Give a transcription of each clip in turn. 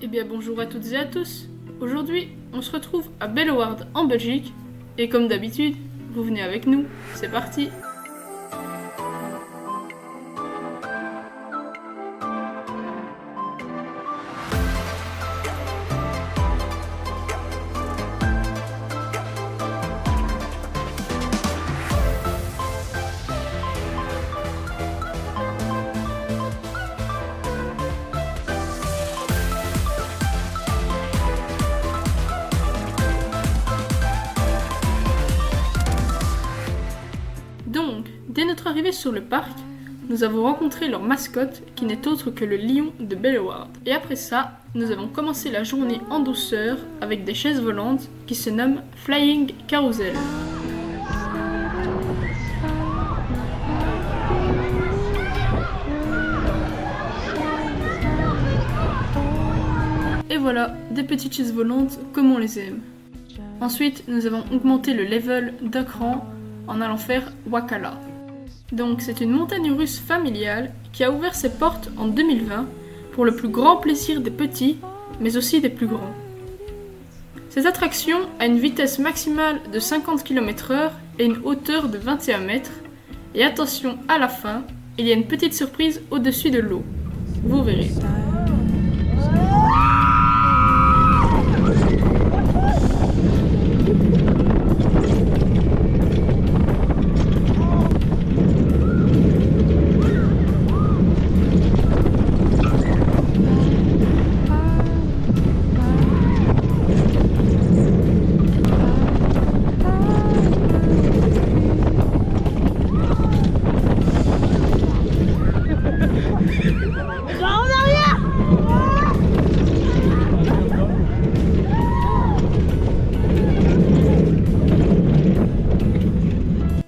Eh bien bonjour à toutes et à tous. Aujourd'hui, on se retrouve à Bellewaerde en Belgique. Et comme d'habitude, vous venez avec nous. C'est parti. Donc, dès notre arrivée sur le parc, nous avons rencontré leur mascotte qui n'est autre que le lion de Bellewaerde. Et après ça, nous avons commencé la journée en douceur avec des chaises volantes qui se nomment Flying Carousel. Et voilà, des petites chaises volantes comme on les aime. Ensuite, nous avons augmenté le level d'un cran en allant faire Wakala. Donc c'est une montagne russe familiale qui a ouvert ses portes en 2020 pour le plus grand plaisir des petits, mais aussi des plus grands. Cette attraction a une vitesse maximale de 50 km/h et une hauteur de 21 mètres. Et attention, à la fin, il y a une petite surprise au-dessus de l'eau. Vous verrez.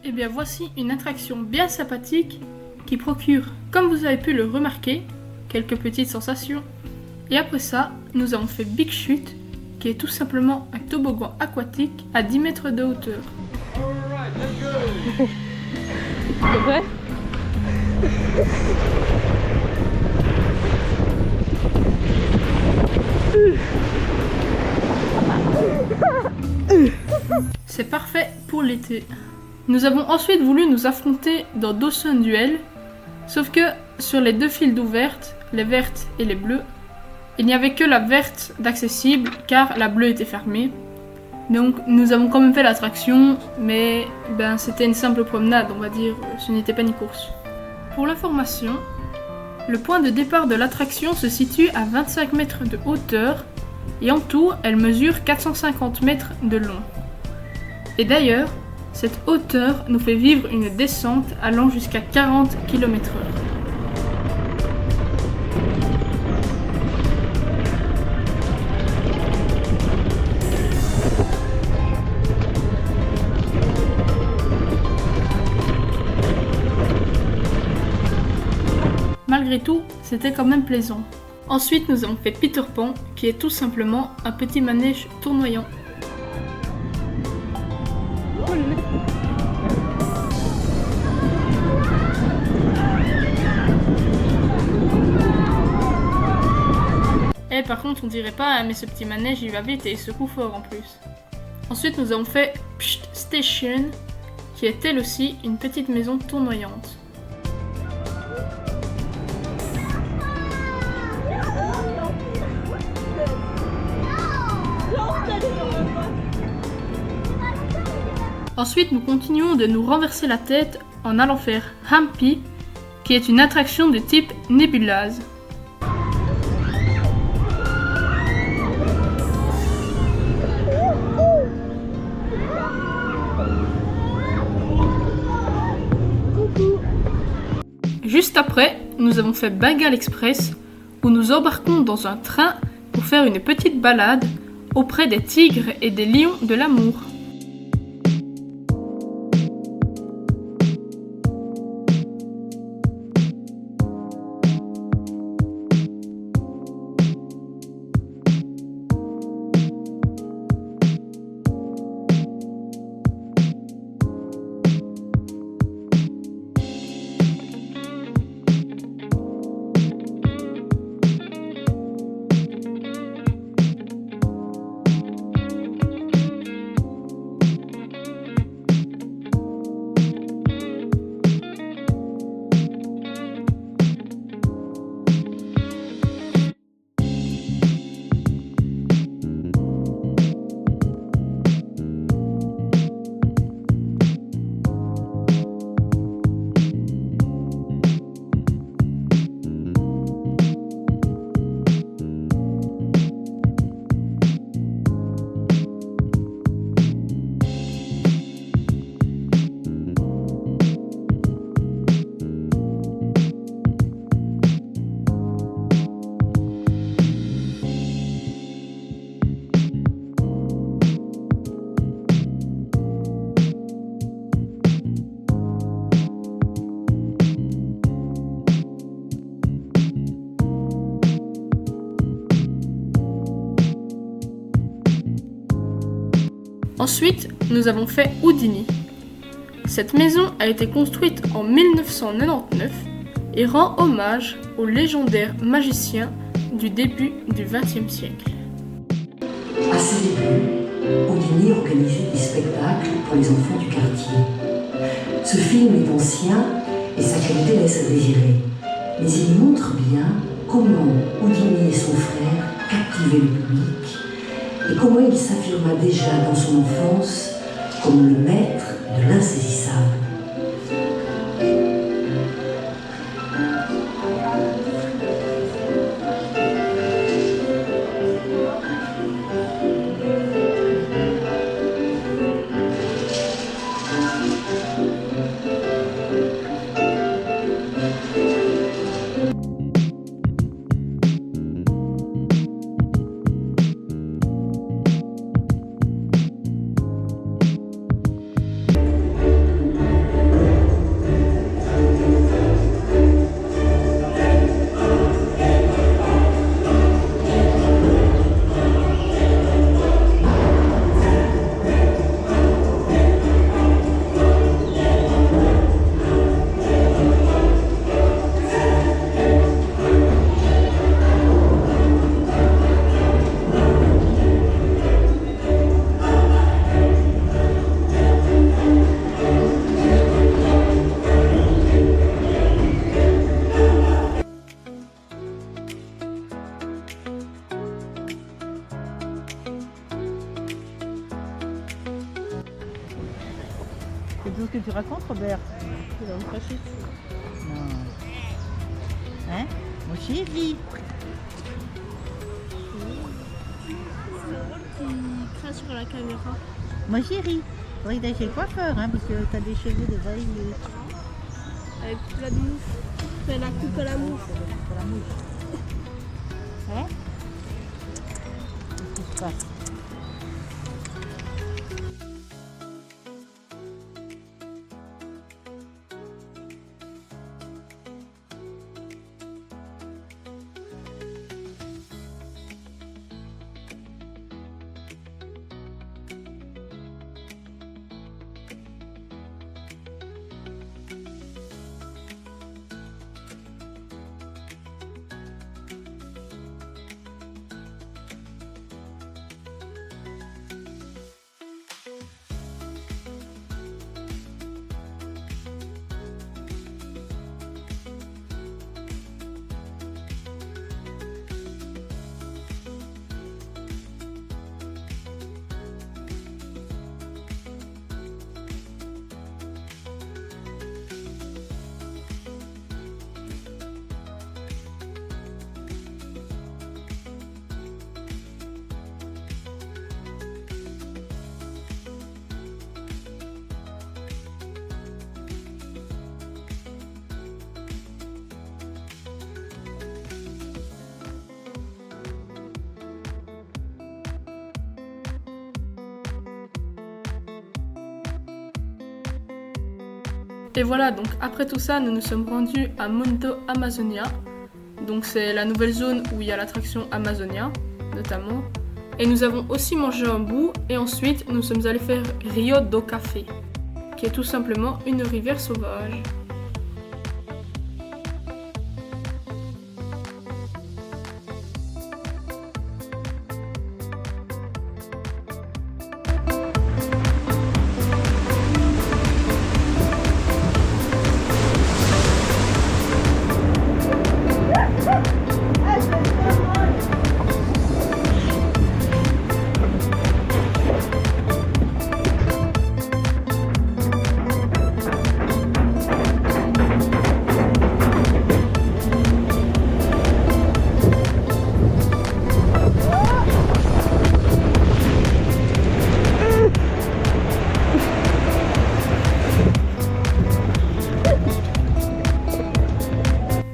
Et bien voici une attraction bien sympathique qui procure, comme vous avez pu le remarquer, quelques petites sensations. Et après ça, nous avons fait Big Chute, qui est tout simplement un toboggan aquatique à 10 mètres de hauteur. C'est vrai? C'est parfait pour l'été. Nous avons ensuite voulu nous affronter dans Dawson Duel, sauf que sur les deux files d'ouvertes, les vertes et les bleues, il n'y avait que la verte d'accessible car la bleue était fermée. Donc nous avons quand même fait l'attraction, mais c'était une simple promenade, on va dire, ce n'était pas une course. Pour l'information, le point de départ de l'attraction se situe à 25 mètres de hauteur et en tout, elle mesure 450 mètres de long. Et d'ailleurs, cette hauteur nous fait vivre une descente allant jusqu'à 40 km/h. Malgré tout, c'était quand même plaisant. Ensuite, nous avons fait Peter Pan, qui est tout simplement un petit manège tournoyant. Et par contre, on dirait pas, mais ce petit manège il va vite et il secoue fort en plus. Ensuite, nous avons fait Psst Station, qui est elle aussi une petite maison tournoyante. Ensuite, nous continuons de nous renverser la tête en allant faire Humpy, qui est une attraction de type nébuleuse. Juste après, nous avons fait Bengal Express, où nous embarquons dans un train pour faire une petite balade auprès des tigres et des lions de l'amour. Ensuite, nous avons fait Houdini. Cette maison a été construite en 1999 et rend hommage au légendaire magicien du début du XXe siècle. À ses débuts, Houdini organisait des spectacles pour les enfants du quartier. Ce film est ancien et sa qualité laisse à désirer. Mais il montre bien comment Houdini et son frère captivaient le public et comment il s'affirma déjà dans son enfance comme le maître de l'insaisissable. C'est tout ce que tu racontes, Robert? Il va me cracher. Non. Hein? Mon chéri. Il crache sur la caméra. Mon chéri. Faudrait que t'ailles chez le coiffeur, hein, parce que t'as des cheveux de variés. Avec plein de mouches. Fais la coupe à la mouche. Pour la mouche. Hein? Qu'est-ce qui se passe? Et voilà, donc après tout ça, nous nous sommes rendus à Mundo Amazonia. Donc c'est la nouvelle zone où il y a l'attraction Amazonia, notamment. Et nous avons aussi mangé un bout, et ensuite nous sommes allés faire Rio do Café, qui est tout simplement une rivière sauvage.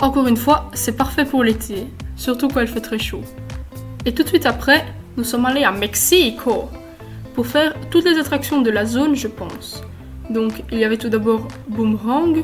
Encore une fois, c'est parfait pour l'été, surtout quand il fait très chaud. Et tout de suite après, nous sommes allés à Mexico pour faire toutes les attractions de la zone, je pense. Donc, il y avait tout d'abord Boomerang.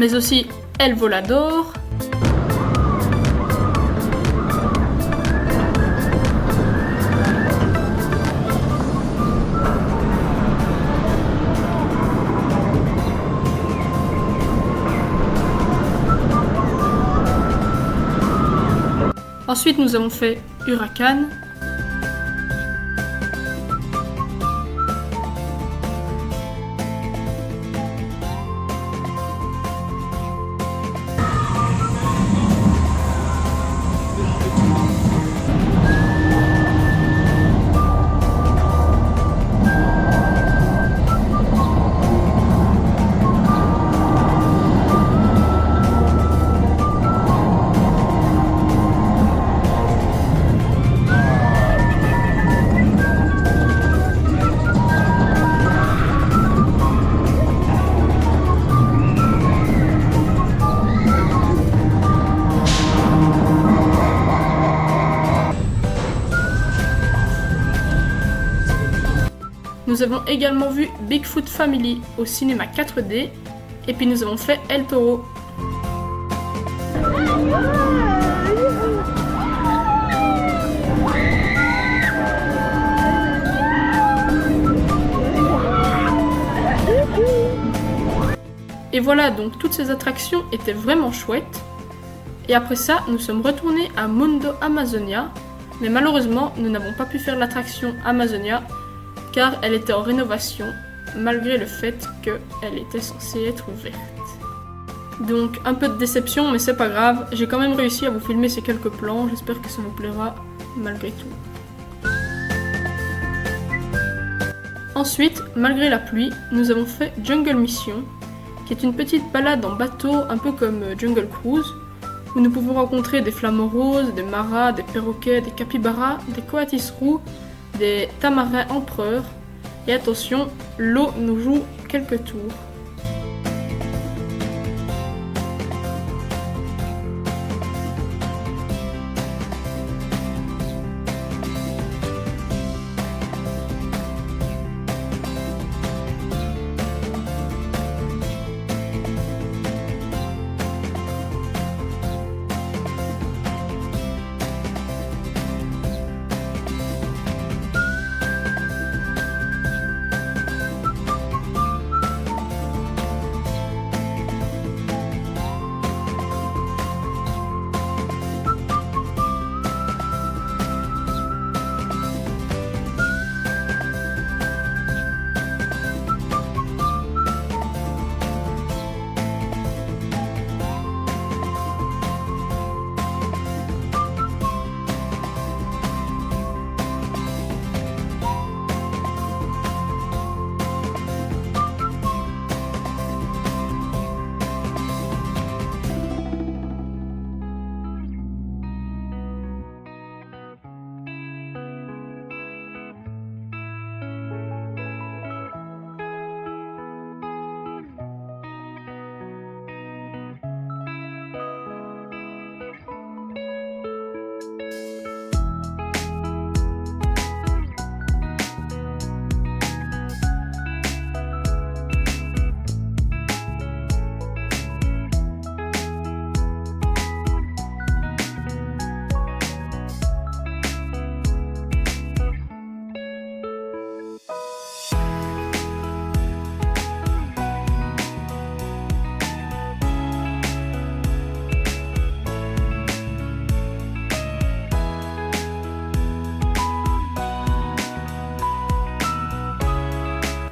mais aussi El Volador, ensuite nous avons fait Huracan, nous avons également vu Bigfoot Family au cinéma 4D, et puis nous avons fait El Toro. Et voilà, donc toutes ces attractions étaient vraiment chouettes. Et après ça, nous sommes retournés à Mundo Amazonia, mais malheureusement, nous n'avons pas pu faire l'attraction Amazonia, car elle était en rénovation, malgré le fait qu'elle était censée être ouverte. Donc un peu de déception, mais c'est pas grave, j'ai quand même réussi à vous filmer ces quelques plans, j'espère que ça vous plaira malgré tout. Ensuite, malgré la pluie, nous avons fait Jungle Mission, qui est une petite balade en bateau, un peu comme Jungle Cruise, où nous pouvons rencontrer des flamants roses, des maras, des perroquets, des capybaras, des coatis roux, des tamarins empereurs, et attention, l'eau nous joue quelques tours.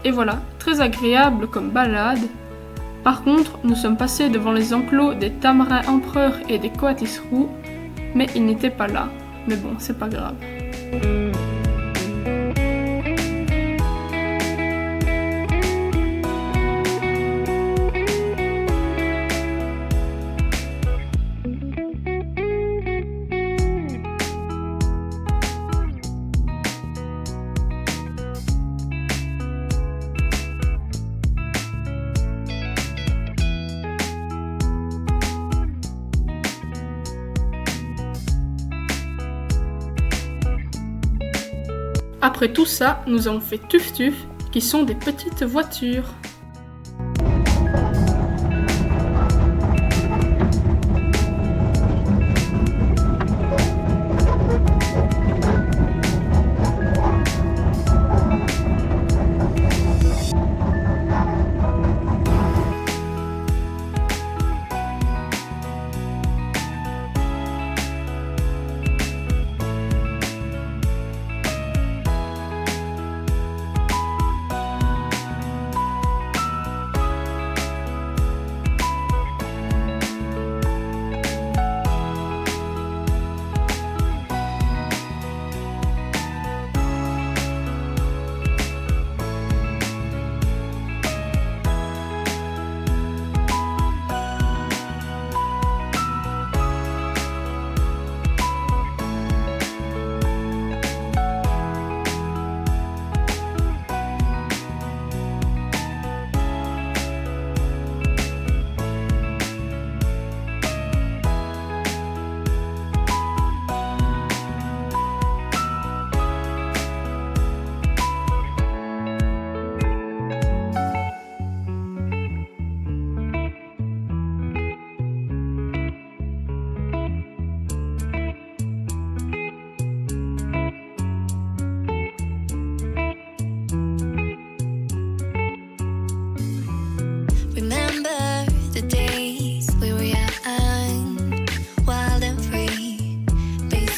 Et voilà, très agréable comme balade. Par contre, nous sommes passés devant les enclos des tamarins empereurs et des coatis roux, mais ils n'étaient pas là. Mais bon, c'est pas grave. Après tout ça, nous avons fait Tuf Tuf, qui sont des petites voitures.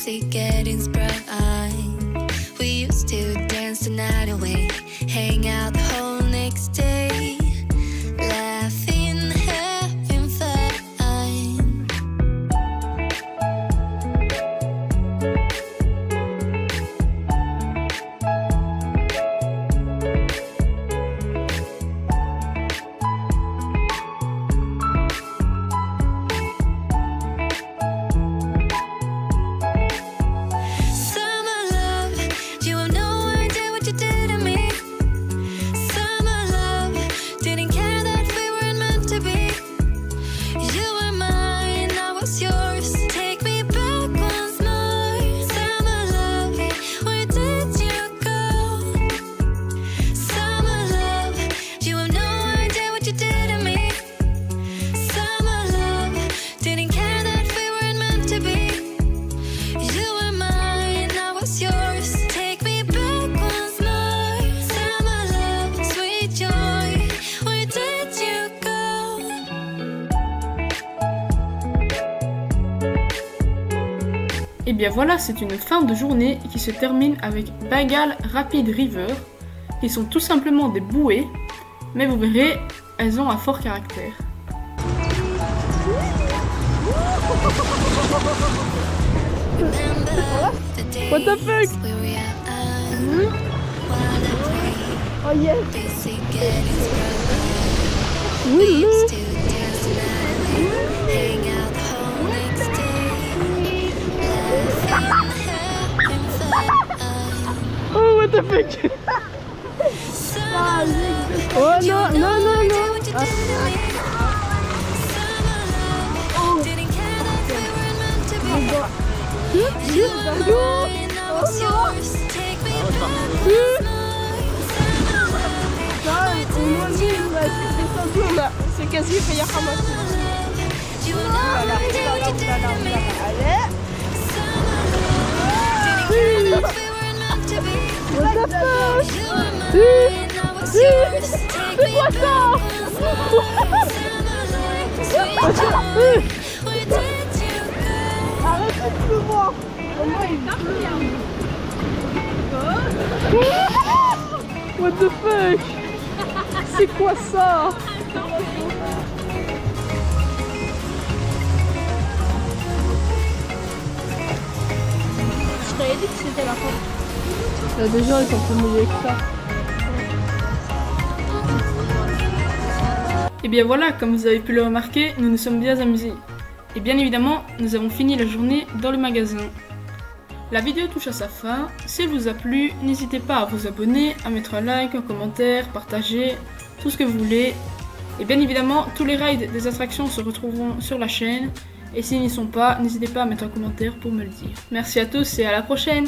busy getting sprung. We used to dance the night away, hang out the whole next day, laughing, having fun. Summer love, you have no idea what you did to me. Summer love, didn't care that we weren't meant to be. You were mine, I was yours. Take me back once more. Summer love, where did you go? Summer love, you have no idea what you did to me. Summer love, didn't care that we weren't meant to be. You were mine, I was yours. Take me back once more. Summer love, sweet joy, where did you go? Et bien voilà, c'est une fin de journée qui se termine avec Bengal Rapid River, qui sont tout simplement des bouées, mais vous verrez, elles ont un fort caractère. What the fuck? Oh yes. Oh, what the fuck? Oh non, non, non, non. Ah. C'est quasi fait Hamas. C'est quoi ça? Arrête de pleuvoir. What the fuck? C'est quoi ça? Je t'avais dit que c'était la fin. Il y a des gens qui sont plus mouillés que ça. Et bien voilà, comme vous avez pu le remarquer, nous nous sommes bien amusés. Et bien évidemment, nous avons fini la journée dans le magasin. La vidéo touche à sa fin. Si elle vous a plu, n'hésitez pas à vous abonner, à mettre un like, un commentaire, partager, tout ce que vous voulez. Et bien évidemment, tous les rides des attractions se retrouveront sur la chaîne. Et s'ils n'y sont pas, n'hésitez pas à mettre un commentaire pour me le dire. Merci à tous et à la prochaine!